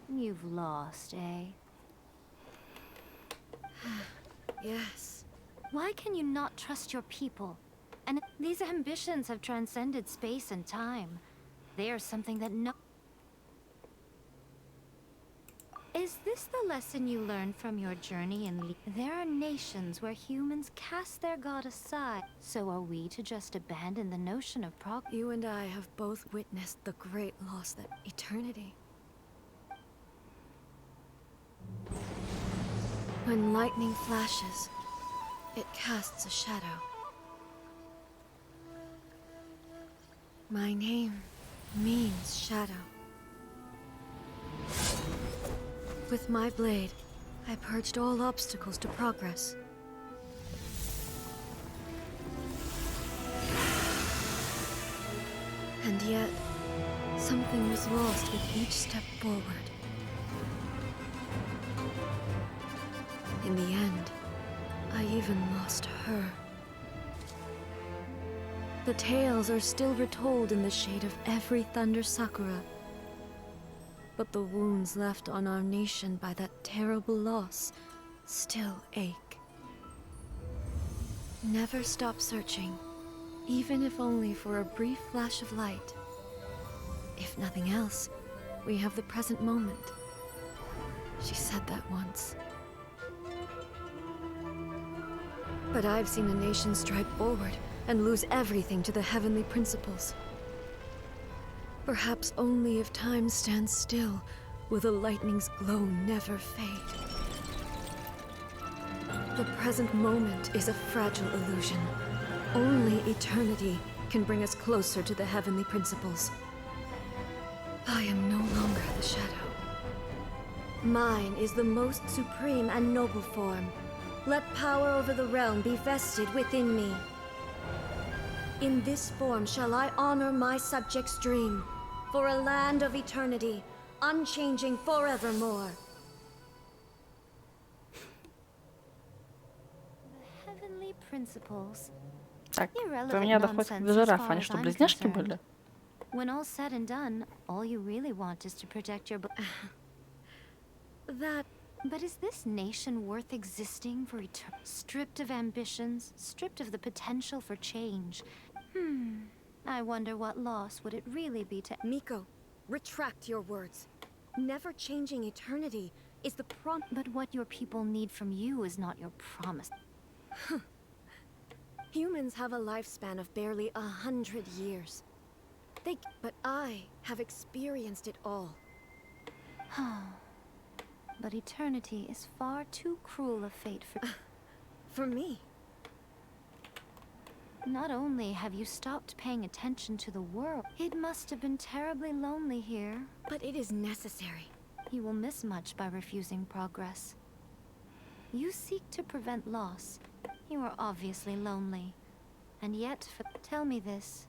You've lost, eh? Yes. Why can you not trust your people? And these ambitions have transcended space and time. They are something that no... Is this the lesson you learned from your journey in There are nations where humans cast their god aside. So are we to just abandon the notion of You and I have both witnessed the great loss that eternity. When lightning flashes, it casts a shadow. My name means shadow. With my blade, I purged all obstacles to progress. And yet, something was lost with each step forward. In the end, I even lost her. The tales are still retold in the shade of every Thunder Sakura. But the wounds left on our nation by that terrible loss still ache. Never stop searching, even if only for a brief flash of light. If nothing else, we have the present moment. She said that once. But I've seen a nation stride forward and lose everything to the heavenly principles. Perhaps only if time stands still will the lightning's glow never fade. The present moment is a fragile illusion. Only eternity can bring us closer to the heavenly principles. I am no longer the shadow. Mine is the most supreme and noble form. Let power over the realm be vested within me. In this form shall I honor my subjects' dream, for a land of eternity, unchanging forevermore. The heavenly principles. Так, до Irrelevant меня доходит nonsense до as жирафа. far Они as что, I'm близняшки concerned. были? When all's said and done, all you really want is to protect your But is this nation worth existing for stripped of ambitions, stripped of the potential for change? I wonder what loss would it really be to Miko, retract your words. Never changing eternity is the But what your people need from you is not your promise. Humans have a lifespan of barely 100 years. But I have experienced it all. But eternity is far too cruel a fate for... For me. Not only have you stopped paying attention to the world, it must have been terribly lonely here. But it is necessary. You will miss much by refusing progress. You seek to prevent loss. You are obviously lonely. And yet, tell me this.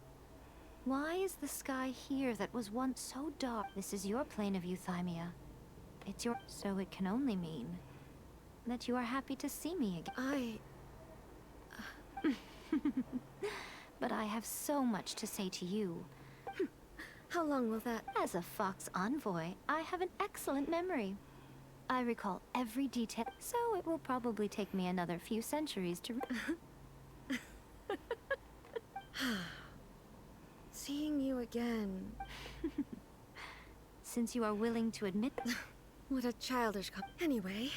Why is the sky here that was once so dark? This is your plane of euthymia. It's your... So it can only mean that you are happy to see me again. But I have so much to say to you. How long will that... As a Fox envoy, I have an excellent memory. I recall every detail, so it will probably take me another few centuries to... Seeing you again... Since you are willing to admit... What a childish... Anyway,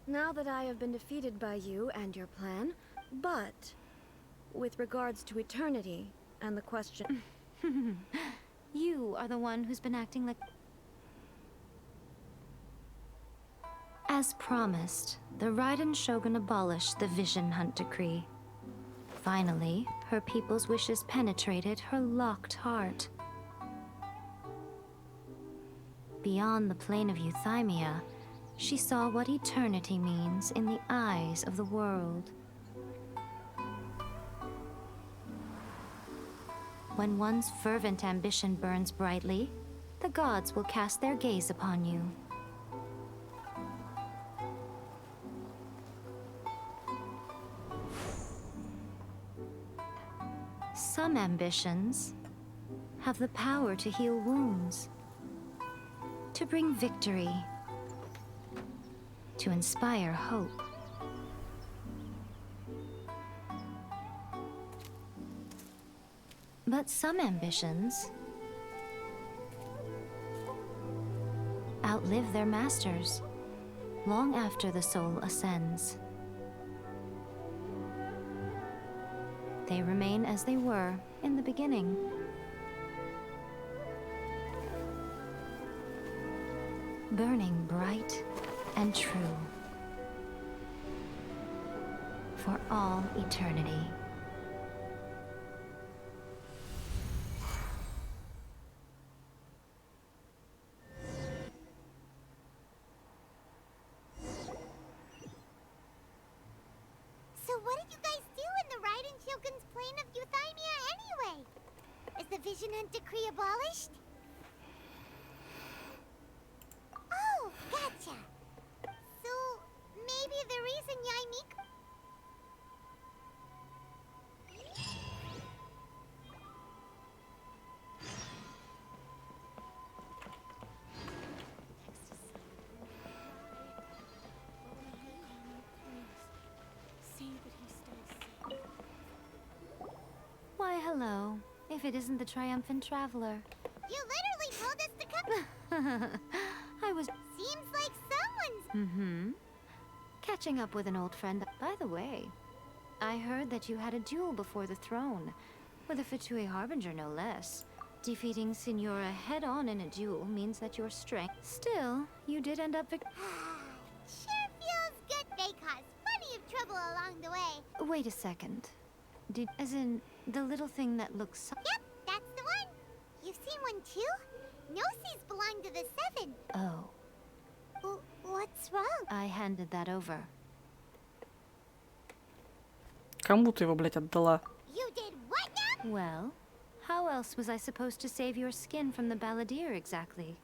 now that I have been defeated by you and your plan, but with regards to eternity and the question... You are the one who's been acting like... As promised, the Raiden Shogun abolished the Vision Hunt Decree. Finally, her people's wishes penetrated her locked heart. Beyond the plane of euthymia, she saw what eternity means in the eyes of the world. When one's fervent ambition burns brightly, the gods will cast their gaze upon you. Some ambitions have the power to heal wounds, to bring victory, to inspire hope. But some ambitions outlive their masters long after the soul ascends. They remain as they were in the beginning. Burning bright and true for all eternity. So what did you guys do in the Raiden Shogun's plane of euthymia anyway? Is the Vision Hunt Decree abolished? Oh, gotcha. So maybe the reason Yaimiko... Why, hello. If it isn't the triumphant traveler. You literally told us to come... I was... Seems like someone's... Catching up with an old friend. By the way, I heard that you had a duel before the throne, with a Fatui Harbinger no less. Defeating Signora head-on in a duel means that your strength... Still, you did end up Sure feels good. They caused plenty of trouble along the way. Wait a second. As in, the little thing that looks... Yep, that's the one. You've seen one too? Gnosis belong to the Seven. Oh. What's wrong? I handed that over. Кому ты его, блядь, отдала? You did what now? Well, how else was I supposed to save your skin from the Balladeer exactly?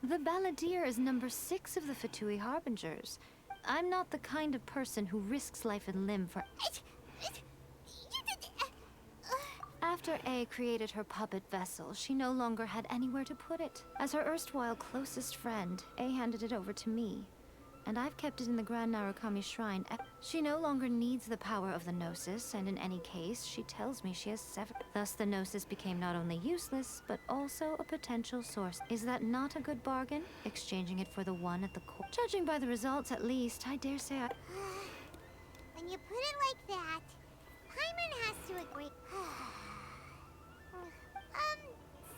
The Balladeer is number 6 of the Fatui Harbingers. I'm not the kind of person who risks life and limb for... After A created her puppet vessel, she no longer had anywhere to put it. As her erstwhile closest friend, A handed it over to me. And I've kept it in the Grand Narukami Shrine. She no longer needs the power of the Gnosis, and in any case, she tells me she has severed. Thus, the Gnosis became not only useless, but also a potential source. Is that not a good bargain? Exchanging it for the one at the core? Judging by the results, at least, I dare say I... When you put it like that, Paimon has to agree.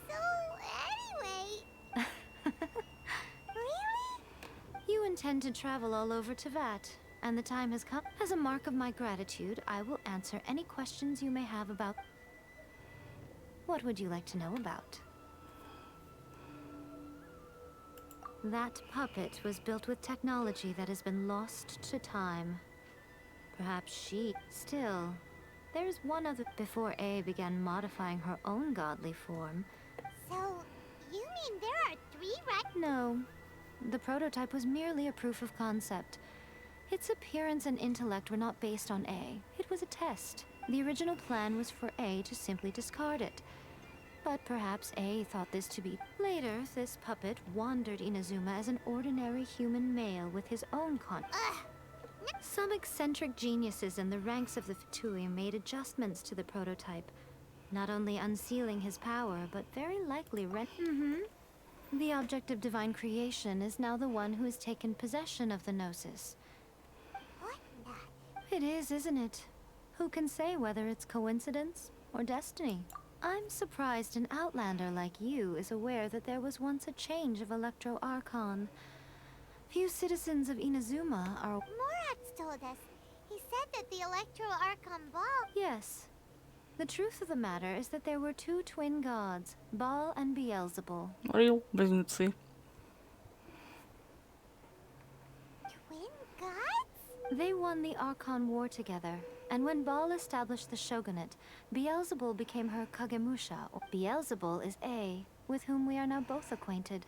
So anyway... Really? You intend to travel all over Teyvat, and the time has come. As a mark of my gratitude, I will answer any questions you may have about... What would you like to know about? That puppet was built with technology that has been lost to time. Perhaps she... Still, there's one other... Before A began modifying her own godly form... So, you mean there are 3 right? No. The prototype was merely a proof of concept. Its appearance and intellect were not based on A. It was a test. The original plan was for A to simply discard it. But perhaps A thought this to be... Later, this puppet wandered Inazuma as an ordinary human male with his own Some eccentric geniuses in the ranks of the Fatui made adjustments to the prototype, not only unsealing his power, but very likely The object of divine creation is now the one who has taken possession of the Gnosis. What the... It is, isn't it? Who can say whether it's coincidence or destiny? I'm surprised an outlander like you is aware that there was once a change of Electro Archon. Few citizens of Inazuma are... Morat's told us. He said that the Electro Archon Ball... Yes. The truth of the matter is that there were 2 twin gods, Baal and Beelzebul. Real близнецы. Twin gods? They won the Archon War together, and when Baal established the shogunate, Beelzebul became her Kagemusha. Beelzebul is A, with whom we are now both acquainted.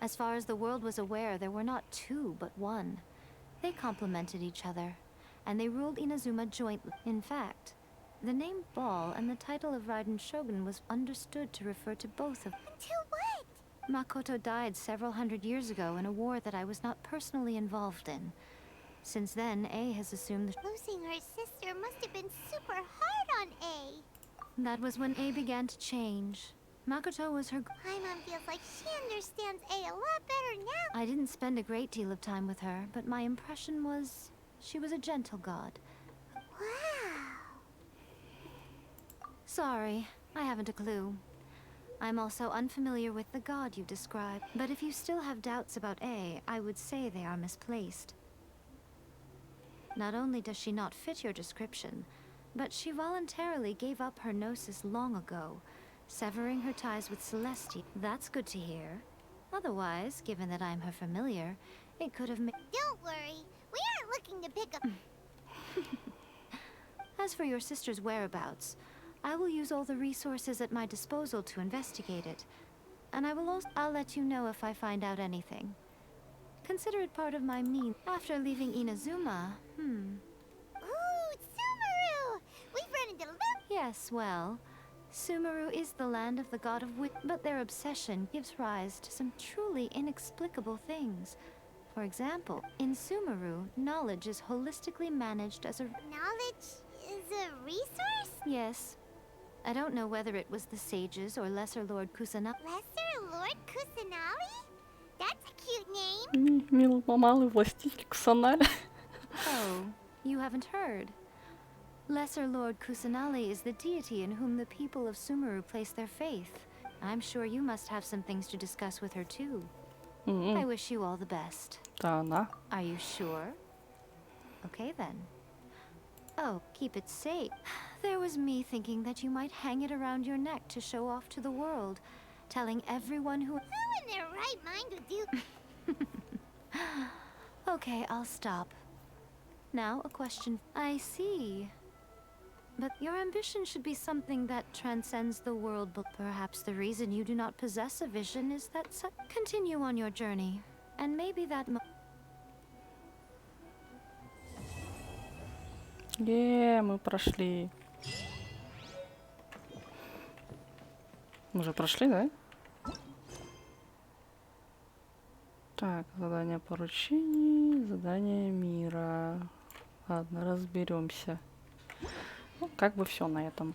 As far as the world was aware, there were not 2, but 1. They complemented each other, and they ruled Inazuma jointly. In fact, the name Baal and the title of Raiden Shogun was understood to refer to both of them. To what? Makoto died several hundred years ago in a war that I was not personally involved in. Since then, A has assumed Losing her sister must have been super hard on A. that was when A began to change. Makoto was her... Paimon feels like she understands A a lot better now. I didn't spend a great deal of time with her, but my impression was she was a gentle god. Wow. Sorry, I haven't a clue. I'm also unfamiliar with the god you described, but if you still have doubts about A, I would say they are misplaced. Not only does she not fit your description, but she voluntarily gave up her gnosis long ago, severing her ties with Celestia. That's good to hear. Otherwise, given that I'm her familiar, it could have made... Don't worry. We aren't looking to pick up... As for your sister's whereabouts, I will use all the resources at my disposal to investigate it. And I'll let you know if I find out anything. Consider it part of my means. After leaving Inazuma, Ooh, Sumeru! We've run into Yes, well, Sumeru is the land of the god of wit, but their obsession gives rise to some truly inexplicable things. For example, in Sumeru, knowledge is holistically managed as a... Knowledge is a resource? Yes. I don't know whether it was the sages or Lesser Lord Kusanagi. Lesser Lord Kusanagi? That's a cute name. Милый малый властитель Кусаналь. Oh, You haven't heard. Lesser Lord Kusanali is the deity in whom the people of Sumeru place their faith. I'm sure you must have some things to discuss with her too. I wish you all the best. Да, она. Are you sure? Okay then. Oh, keep it safe. There was me thinking that you might hang it around your neck to show off to the world, telling everyone who... Who in their right mind would do... Okay, I'll stop. Now, a question. I see. But your ambition should be something that transcends the world, but perhaps the reason you do not possess a vision is that continue on your journey, and maybe that Мы прошли. Мы уже прошли, да? Так, задание поручений, задание мира. Ладно, разберемся. Ну, как бы все на этом.